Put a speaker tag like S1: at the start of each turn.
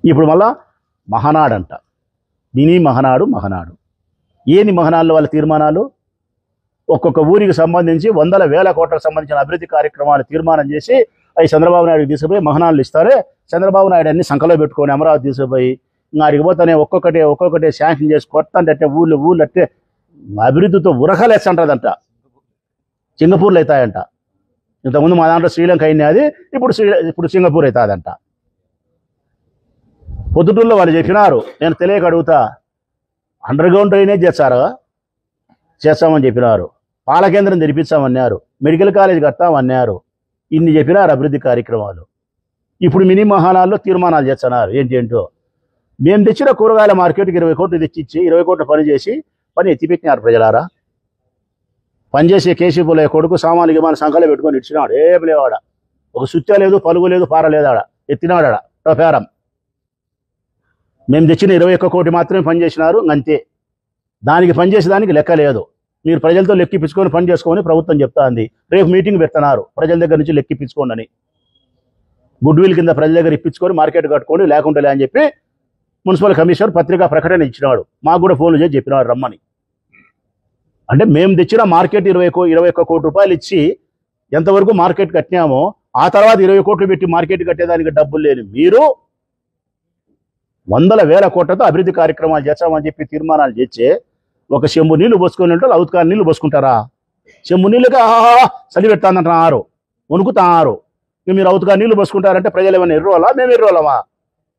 S1: ఇప్పుడు మళ్ళా మహానాడు అంట, మినీ మహానాడు. ఏంది మహానాడులో వాళ్ళ తీర్మానాలు? ఒక్కొక్క ఊరికి సంబంధించి వందల వేల కోట్లకు సంబంధించిన అభివృద్ధి కార్యక్రమాలు తీర్మానం చేసి అవి చంద్రబాబు నాయుడుకి తీసుకుపోయి మహానాడులు ఇస్తారే. చంద్రబాబు నాయుడు అన్ని సంకలో పెట్టుకొని అమరావతి తీసుకుపోయి ఇంకా అడిగి పోతానే ఒక్కొక్కటే శాంక్షన్ చేసి కొట్టంటే ఊళ్ళు అంటే అభివృద్ధితో ఉరకలేస్తుంటదంట. సింగపూర్లో అవుతాయంట. ఇంతకుముందు మా దాంట్లో శ్రీలంక అయింది, అది ఇప్పుడు సింగపూర్ అవుతుందంట. పొద్దుటూరులో వాళ్ళు చెప్పినారు, నేను తెలియక అడుగుతా, అండర్ గ్రౌండ్ డ్రైనేజ్ చేస్తామని చెప్పినారు, పాల కేంద్రం తెరిపిస్తామన్నారు, మెడికల్ కాలేజ్ కడతామన్నారు, ఇన్ని చెప్పినారు అభివృద్ధి కార్యక్రమాలు. ఇప్పుడు మినీ మహానాల్లో తీర్మానాలు చేస్తున్నారు ఏంటో. మేము తెచ్చిన కూరగాయల మార్కెట్కి 20 కోట్లు తెచ్చిచ్చి 20 కోట్ల పని చేసి పని ఎత్తిపెట్టినారు ప్రజలారా. పనిచేసే కేసీపులయ్య కొడుకు సామాన్లు గిమాను సంఖలో పెట్టుకొని ఇచ్చినాడు. ఏం లేవాడ, ఒక సుత్త లేదు, పలుగు లేదు, పార లేదు, ఆడ ఎత్తినాడాడ టోపేరం. మేము తెచ్చిన 21 కోటి మాత్రమే పనిచేసినారు అంతే. దానికి పనిచేసేదానికి లెక్క లేదు. మీరు ప్రజలతో లెక్కిపించుకొని పని చేసుకోమని ప్రభుత్వం చెప్తాంది. రేపు మీటింగ్ పెడుతున్నారు, ప్రజల దగ్గర నుంచి లెక్కిపించుకోండి అని. గుడ్ విల్ కింద ప్రజల దగ్గర ఇప్పించుకొని మార్కెట్ కట్టుకోండి, లేకుంటే లే అని చెప్పి మున్సిపల్ కమిషనర్ పత్రికా ప్రకటన ఇచ్చినాడు. మాకు కూడా ఫోన్లు చేసి చెప్పినాడు రమ్మని. అంటే మేము తెచ్చిన మార్కెట్ 21 కోటి రూపాయలు ఇచ్చి ఎంతవరకు మార్కెట్ కట్టినామో ఆ తర్వాత 20 కోట్లు పెట్టి మార్కెట్ కట్టేదానికి డబ్బులు లేని మీరు వందల వేల కోట్లతో అభివృద్ధి కార్యక్రమాలు చేస్తామని చెప్పి తీర్మానాలు చేస్తే ఒక చెంబు నీళ్లు పోసుకొని ఉంటే అవుతుకాని నీళ్లు పోసుకుంటారా? చెంబు నీళ్ళుగా చలి పెడతానంటున్నారు, వణుకుతున్నారు. మీరు అవుతుగా నీళ్లు పోసుకుంటారంటే ప్రజలు ఏమైనా ఎర్రోలా? మేము ఎర్రోలమా?